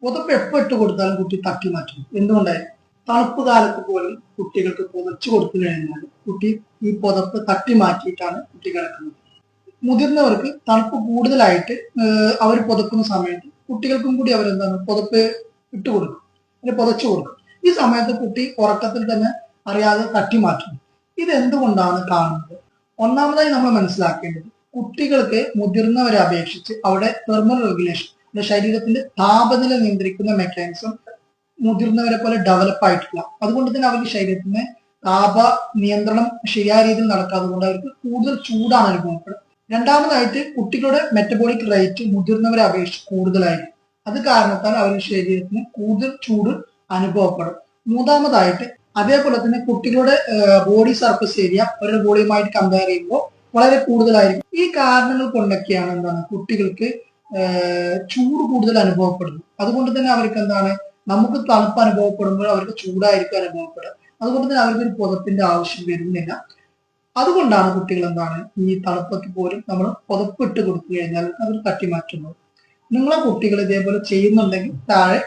പുതപ്പ് എപ്പോൾ ഇട്ട് കൊടുത്താലും കുട്ടി തട്ടി മാറ്റും. എന്തുകൊണ്ടായി? തണുപ്പ് കാലത്ത് പോലും കുട്ടികൾക്ക് പുതച്ചു കൊടുത്തു കഴിഞ്ഞാൽ കുട്ടി ഈ പുതപ്പ് തട്ടി മാറ്റിയിട്ടാണ് കുട്ടി കിടക്കുന്നത്. മുതിർന്നവർക്ക് തണുപ്പ് കൂടുതലായിട്ട് അവർ പുതക്കുന്ന സമയത്ത് കുട്ടികൾക്കും കൂടി അവരെന്താണ് പുതപ്പ് ഇട്ട് കൊടുക്കും, അല്ലെങ്കിൽ പുതച്ചു കൊടുക്കും. ഈ സമയത്ത് കുട്ടി ഉറക്കത്തിൽ തന്നെ അറിയാതെ തട്ടി മാറ്റുന്നു. ഇത് എന്തുകൊണ്ടാണ് കാണുന്നത്? ഒന്നാമതായി നമ്മൾ മനസ്സിലാക്കേണ്ടത്, കുട്ടികൾക്ക് മുതിർന്നവരെ അപേക്ഷിച്ച് അവിടെ തെർമൽ റെഗുലേഷൻ, ശരീരത്തിന്റെ താപനില നിയന്ത്രിക്കുന്ന മെക്കാനിസം മുതിർന്നവരെ പോലെ ഡെവലപ്പ് ആയിട്ടില്ല. അതുകൊണ്ട് തന്നെ അവർക്ക് ശരീരത്തിന് താപ നിയന്ത്രണം ശരിയായ രീതിയിൽ നടക്കാതെ കൊണ്ട് അവർക്ക് കൂടുതൽ ചൂടാണ് അനുഭവപ്പെടുന്നത്. രണ്ടാമതായിട്ട് കുട്ടികളുടെ മെറ്റബോളിക് റേറ്റ് മുതിർന്നവരെ അപേക്ഷിച്ച് കൂടുതലായിരിക്കും. അത് കാരണത്താൽ അവരുടെ ശരീരത്തിന് കൂടുതൽ ചൂട് അനുഭവപ്പെടും. മൂന്നാമതായിട്ട് അതേപോലെ തന്നെ കുട്ടികളുടെ ബോഡി സർഫസ് ഏരിയ അവരുടെ ബോഡിയുമായിട്ട് കമ്പയർ ചെയ്യുമ്പോൾ വളരെ കൂടുതലായിരിക്കും. ഈ കാരണങ്ങൾ കൊണ്ടൊക്കെയാണ് എന്താണ് കുട്ടികൾക്ക് ചൂട് കൂടുതൽ അനുഭവപ്പെടുന്നത്. അതുകൊണ്ട് തന്നെ അവർക്ക് എന്താണ്, നമുക്ക് തണുപ്പ് അനുഭവപ്പെടുമ്പോൾ അവർക്ക് ചൂടായിരിക്കും അനുഭവപ്പെടുക. അതുകൊണ്ട് തന്നെ അവർക്ക് ഒരു പുതപ്പിന്റെ ആവശ്യം വരുന്നില്ല. അതുകൊണ്ടാണ് കുട്ടികൾ എന്താണ് ഈ തണുപ്പൊക്കെ പോലും നമ്മൾ പുതപ്പിട്ട് കൊടുത്തു കഴിഞ്ഞാൽ അവർ തട്ടി മാറ്റുന്നത്. നിങ്ങളെ കുട്ടികൾ ഇതേപോലെ ചെയ്യുന്നുണ്ടെങ്കിൽ താഴെ